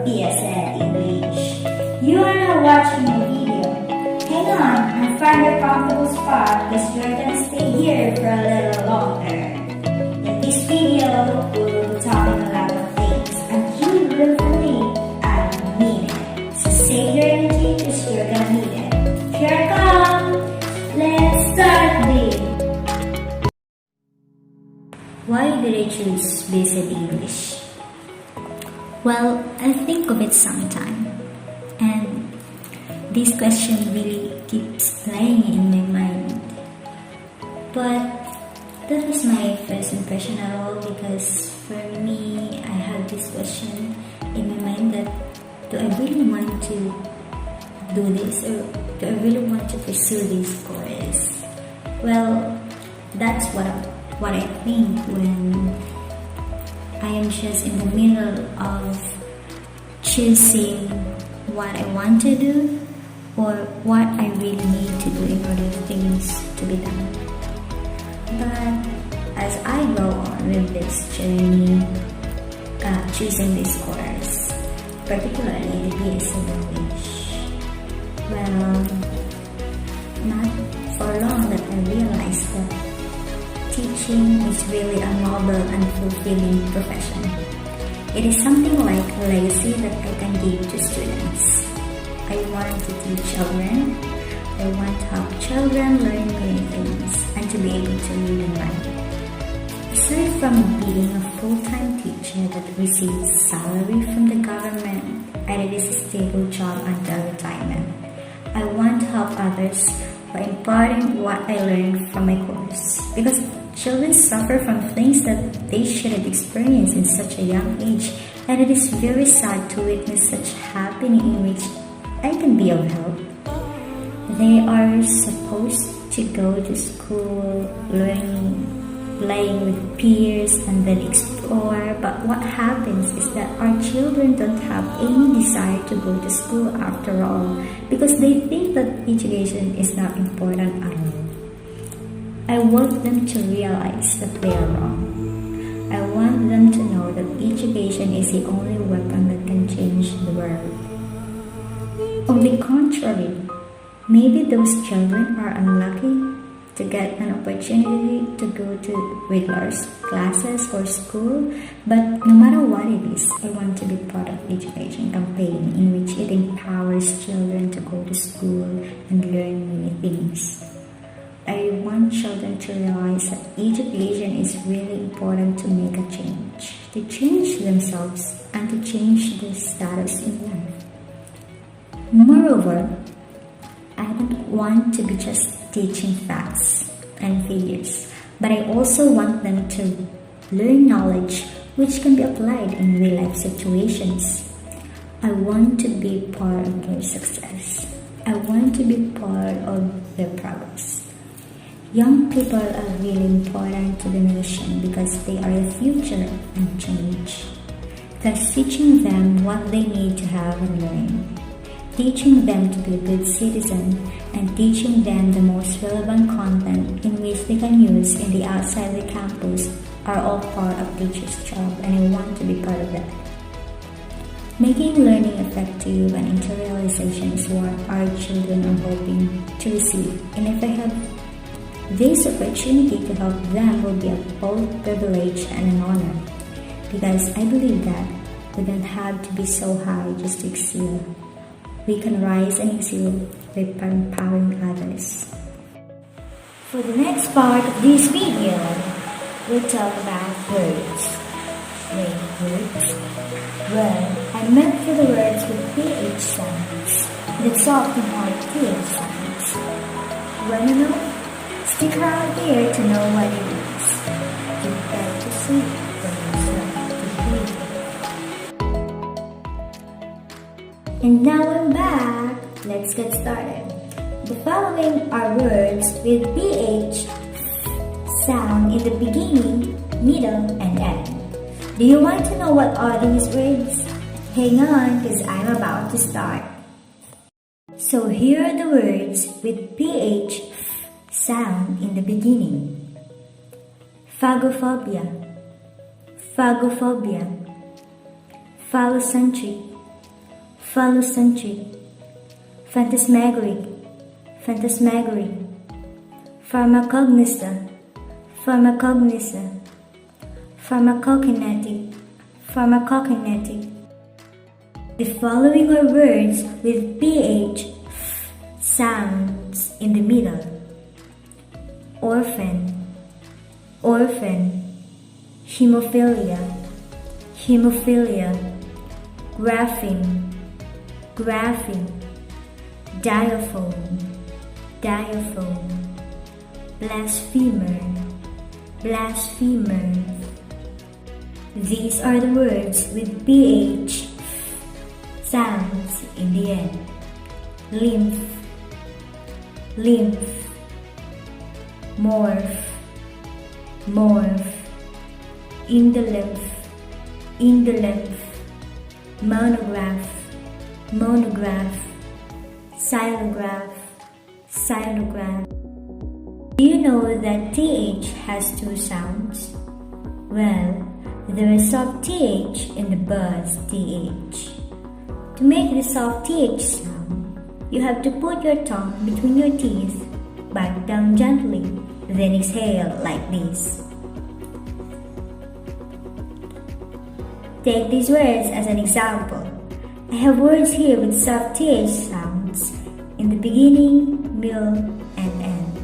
BSN English. You are now watching a video. Hang on and find your comfortable spot because you're gonna stay here for a little longer. In this video, we will be talking a lot of things and you will believe I mean it. So save your energy because you're gonna need it. Here I come. Let's start with why did I choose BSN English? Well, I think of it sometime, and this question really keeps playing in my mind. But that was my first impression at all, because for me, I had this question in my mind that do I really want to do this, or do I really want to pursue this course? Well, that's what I think when I am just in the middle of choosing what I want to do or what I really need to do in order for things to be done. But as I go on with this journey, choosing this course, particularly the BSN English, well, not for long that I realized that teaching is really a noble and fulfilling profession. It is something like a legacy that I can give to students. I want to teach children. I want to help children learn many things and to be able to read and write. Aside from being a full-time teacher that receives salary from the government and it is a stable job until retirement, I want to help others by imparting what I learned from my course, because children suffer from things that they shouldn't experience in such a young age, and it is very sad to witness such happening in which I can be of help. They are supposed to go to school, learning, playing with peers, and then explore, but what happens is that our children don't have any desire to go to school after all, because they think that education is not important at all. I want them to realize that they are wrong. I want them to know that education is the only weapon that can change the world. On the contrary, maybe those children are unlucky to get an opportunity to go to regular classes or school, but no matter what it is, I want to be part of education campaign in which it empowers children to go to school and learn many things. I want children to realize that education is really important to make a change, to change themselves and to change their status in life. Moreover, I don't want to be just teaching facts and figures, but I also want them to learn knowledge which can be applied in real life situations. I want to be part of their success. I want to be part of their progress. Young people are really important to the nation because they are the future and change. Thus, teaching them what they need to have and learn, teaching them to be a good citizen, and teaching them the most relevant content in which they can use in the outside the campus are all part of teacher's job, and I want to be part of that. Making learning effective and internalization is what our children are hoping to receive, and if I have this opportunity to help them will be a both privilege and an honor, because I believe that we don't have to be so high just to excel. We can rise and excel by empowering others. For the next part of this video, we'll talk about words. Wait, words? Well, I meant for the words with PH sounds. It's often hard to hear sounds. Wanna know? Stick around here to know what it is. Prepare to see when you And now I'm back. Let's get started. The following are words with PH sound in the beginning, middle, and end. Do you want to know what are these words? Hang on, because I'm about to start. So here are the words with PH sound in the beginning. Phagophobia, phagophobia, phallocentric, phallocentric, phantasmagoric, phantasmagoric, pharmacognostic, pharmacognostic, pharmacokinetic, pharmacokinetic. The following are words with PH sounds in the middle: orphan, orphan, hemophilia, hemophilia, grapheme, grapheme, diaphone, diaphone, blasphemer, blasphemer. These are the words with PH sounds in the end: lymph, lymph, morph, morph, in the lymph, in the lymph, monograph, monograph, xylograph, xylograph. Do you know that TH has two sounds? Well, there is soft TH in the buzz TH. To make the soft TH sound, you have to put your tongue between your teeth, bite down gently, then exhale like this. Take these words as an example. I have words here with soft TH sounds in the beginning, middle, and end.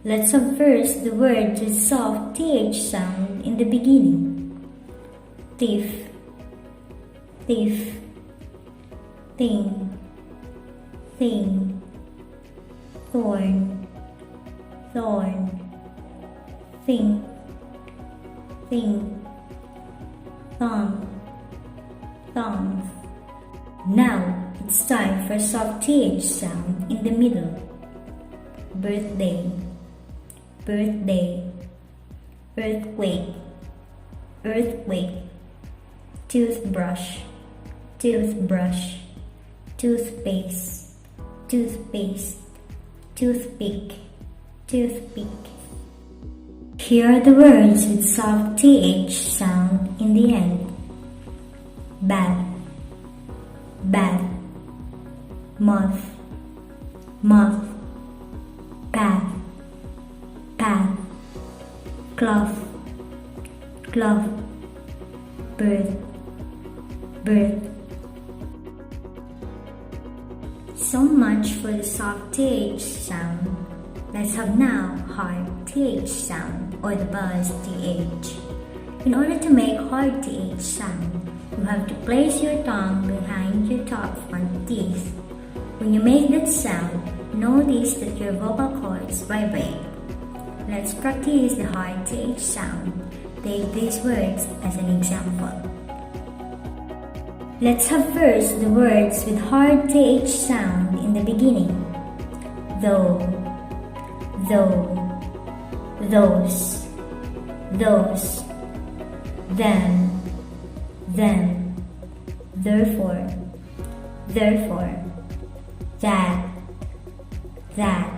Let's have first the words with soft TH sound in the beginning: thief, thief, thing, thing, thorn, thorn, thing, thing, thumb, thumb. Now it's time for soft TH sound in the middle: birthday, birthday, earthquake, earthquake, toothbrush, toothbrush, toothpaste, toothpaste, toothpick, toothpick. Here are the words with soft TH sound in the end: bat, bat, moth, moth, path, path, cloth, cloth, birth, birth. So much for the soft TH sound. Let's have now hard TH sound, or the buzz TH. In order to make hard TH sound, you have to place your tongue behind your top front teeth. When you make that sound, notice that your vocal cords vibrate. Let's practice the hard TH sound. Take these words as an example. Let's have first the words with hard TH sound in the beginning: though, though, those, those, then, therefore, therefore, that, that.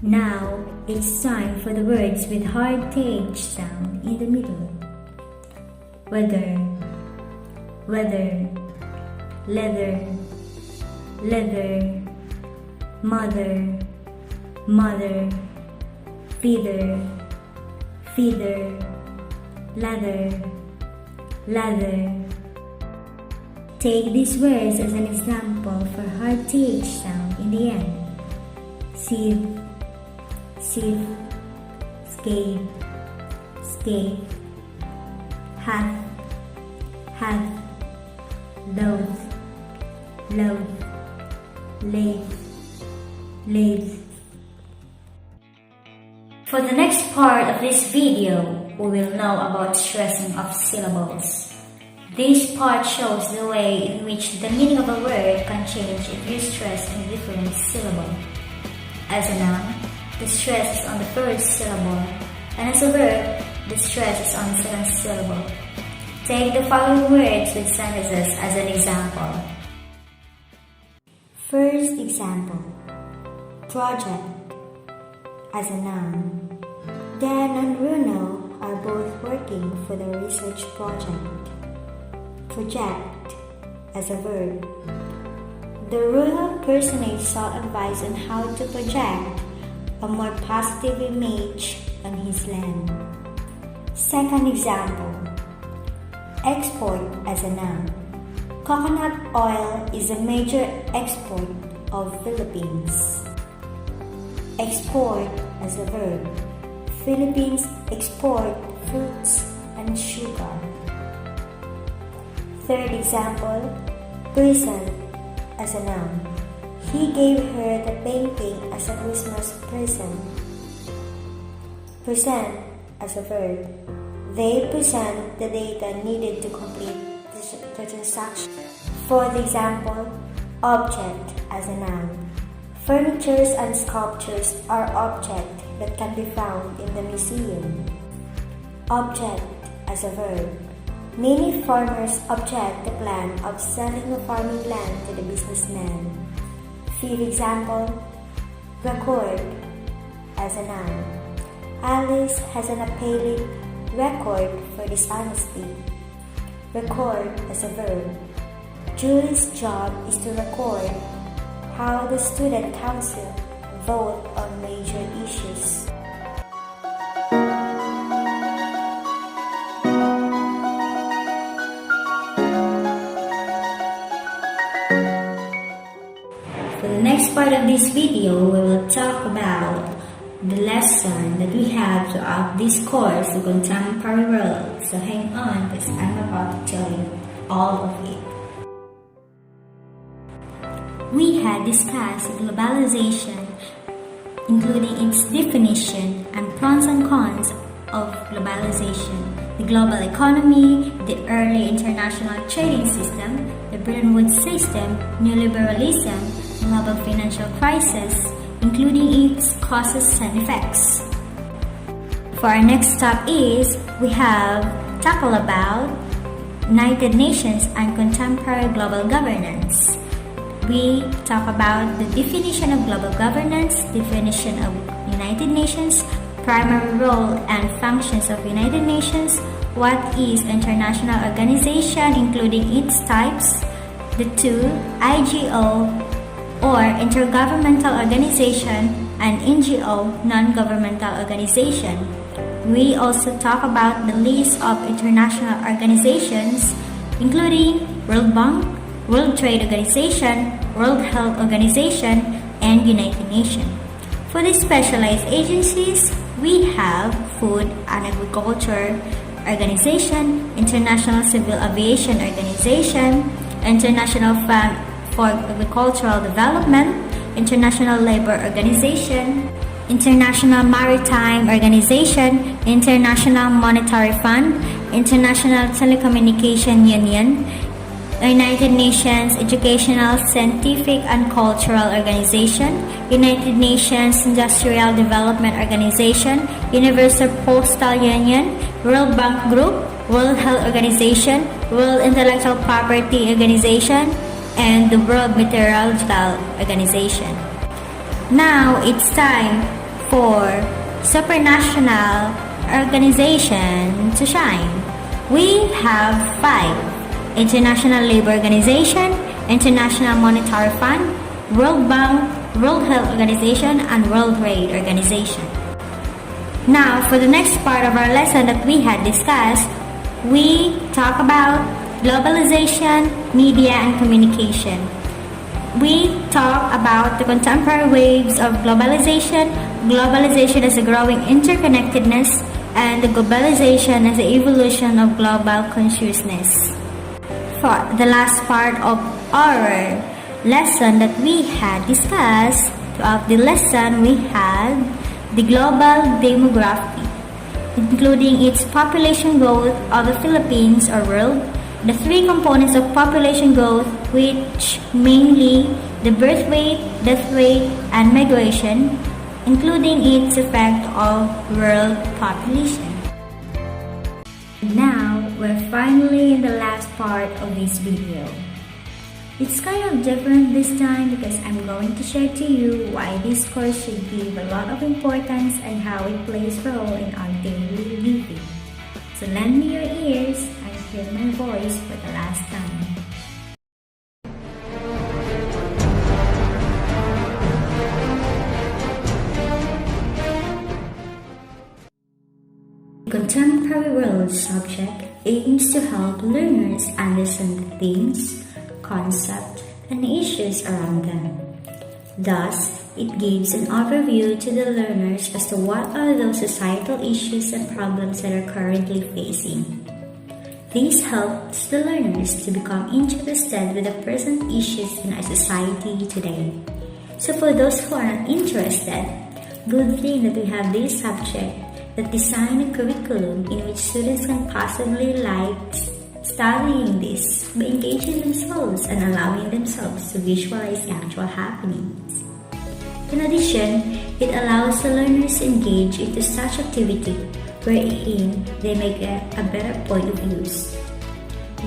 Now it's time for the words with hard TH sound in the middle: weather, weather, leather, leather, mother, mother, feather, feather, leather, leather. Take these words as an example for hard TH sound in the end: sieve, sieve, scathe, scathe, hath, hath, loath, loath, lathe, lathe. For the next part of this video, we will know about stressing of syllables. This part shows the way in which the meaning of a word can change if you stress a different syllable. As a noun, the stress is on the first syllable, and as a verb, the stress is on the second syllable. Take the following words with sentences as an example. First example: project. As a noun, Dan and Bruno are both working for the research project. Project as a verb. The rural personage sought advice on how to project a more positive image on his land. Second example, export as a noun. Coconut oil is a major export of Philippines. Export as a verb. Philippines export fruits and sugar. Third example, present as a noun. He gave her the painting as a Christmas present. Present as a verb. They present the data needed to complete the transaction. Fourth example, object as a noun. Furnitures and sculptures are objects that can be found in the museum. Object as a verb. Many farmers object the plan of selling the farming land to the businessman. Fifth example, record as a noun. Alice has an appalling record for dishonesty. Record as a verb. Julie's job is to record how the student council vote on major issues. For the next part of this video, we will talk about the lesson that we have throughout this course, the contemporary world. So hang on, because I'm about to tell you all of it. We had discussed globalization, including its definition and pros and cons of globalization, the global economy, the early international trading system, the Bretton Woods system, neoliberalism, global financial crisis, including its causes and effects. For our next stop is, we have tackled about United Nations and contemporary global governance. We talk about the definition of global governance, definition of United Nations, primary role and functions of United Nations, what is international organization including its types, the two, IGO or intergovernmental organization and NGO, non-governmental organization. We also talk about the list of international organizations including World Bank, World Trade Organization, World Health Organization, and United Nations. For the specialized agencies, we have Food and Agriculture Organization, International Civil Aviation Organization, International Fund for Agricultural Development, International Labor Organization, International Maritime Organization, International Monetary Fund, International Telecommunication Union, United Nations Educational, Scientific and Cultural Organization, United Nations Industrial Development Organization, Universal Postal Union, World Bank Group, World Health Organization, World Intellectual Property Organization, and the World Meteorological Organization. Now it's time for supranational organization to shine. We have 5. International Labour Organization, International Monetary Fund, World Bank, World Health Organization, and World Trade Organization. Now, for the next part of our lesson that we had discussed, we talk about globalization, media, and communication. We talk about the contemporary waves of globalization as a growing interconnectedness, and the globalization as the evolution of global consciousness. For the last part of our lesson that we had discussed, throughout the lesson we had the global demography, including its population growth of the Philippines or world, the 3 components of population growth, which mainly the birth rate, death rate, and migration, including its effect of world population. Now, we're finally in the last part of this video. It's kind of different this time because I'm going to share to you why this course should give a lot of importance and how it plays a role in our daily living. my voice for the last time. Contemporary World subject aims to help learners understand the themes, concepts, and issues around them. Thus, it gives an overview to the learners as to what are those societal issues and problems that are currently facing. This helps the learners to become interested with the present issues in our society today. So for those who are not interested, good thing that we have this subject that design a curriculum in which students can possibly like studying this by engaging themselves and allowing themselves to visualize actual happenings. In addition, it allows the learners to engage into such activity wherein they may get a better point of view.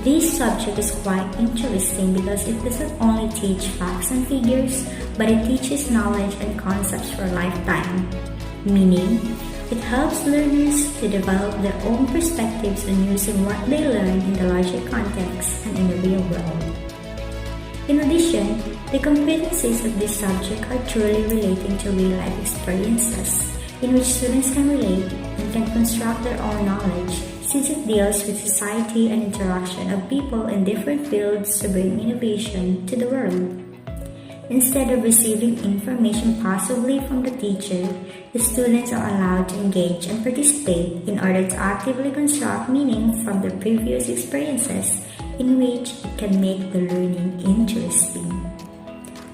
This subject is quite interesting because it doesn't only teach facts and figures, but it teaches knowledge and concepts for a lifetime, meaning it helps learners to develop their own perspectives on using what they learn in the larger context and in the real world. In addition, the competencies of this subject are truly relating to real-life experiences, in which students can relate and can construct their own knowledge, since it deals with society and interaction of people in different fields to bring innovation to the world. Instead of receiving information passively from the teacher, the students are allowed to engage and participate in order to actively construct meaning from their previous experiences, in which it can make the learning interesting.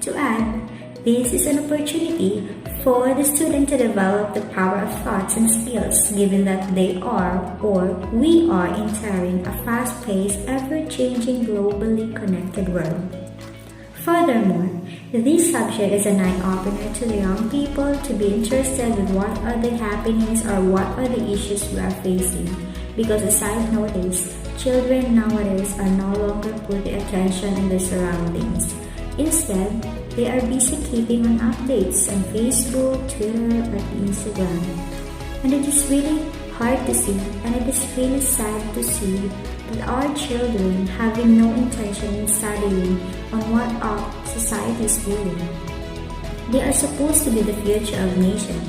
To add, this is an opportunity for the student to develop the power of thoughts and skills, given that they are, or we are, entering a fast-paced, ever-changing, globally connected world. Furthermore, this subject is an eye-opener to the young people to be interested with what are the happenings or what are the issues we are facing, because as I've noticed, children nowadays are no longer putting attention in their surroundings. Instead, they are busy keeping on updates on Facebook, Twitter, or Instagram. And it is really hard to see, and it is really sad to see that our children having no intention in studying on what our society is doing. They are supposed to be the future of nation,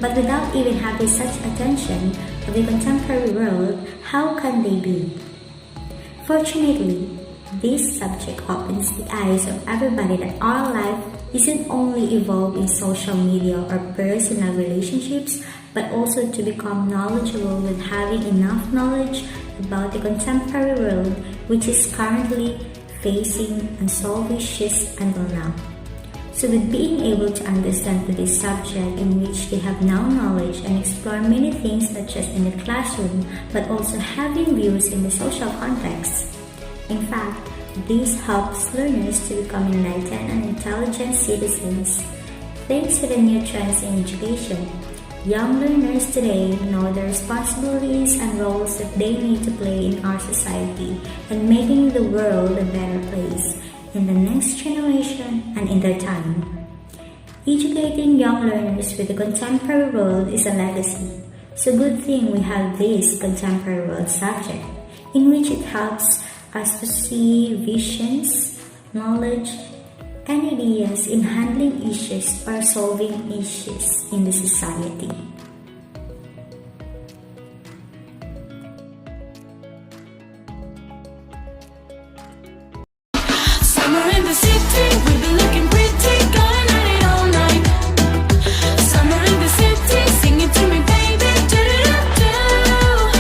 but without even having such attention of the contemporary world, how can they be? Fortunately, this subject opens the eyes of everybody that our life isn't only evolved in social media or personal relationships, but also to become knowledgeable with having enough knowledge about the contemporary world, which is currently facing unsolved issues until now. So with being able to understand this subject in which they have now knowledge and explore many things not just in the classroom, but also having views in the social context. In fact, this helps learners to become enlightened and intelligent citizens. Thanks to the new trends in education, young learners today know the responsibilities and roles that they need to play in our society and making the world a better place in the next generation and in their time. Educating young learners with the contemporary world is a legacy. So good thing we have this contemporary world subject, in which it helps us to see visions, knowledge, and ideas in handling issues or solving issues in the society. Summer in the city.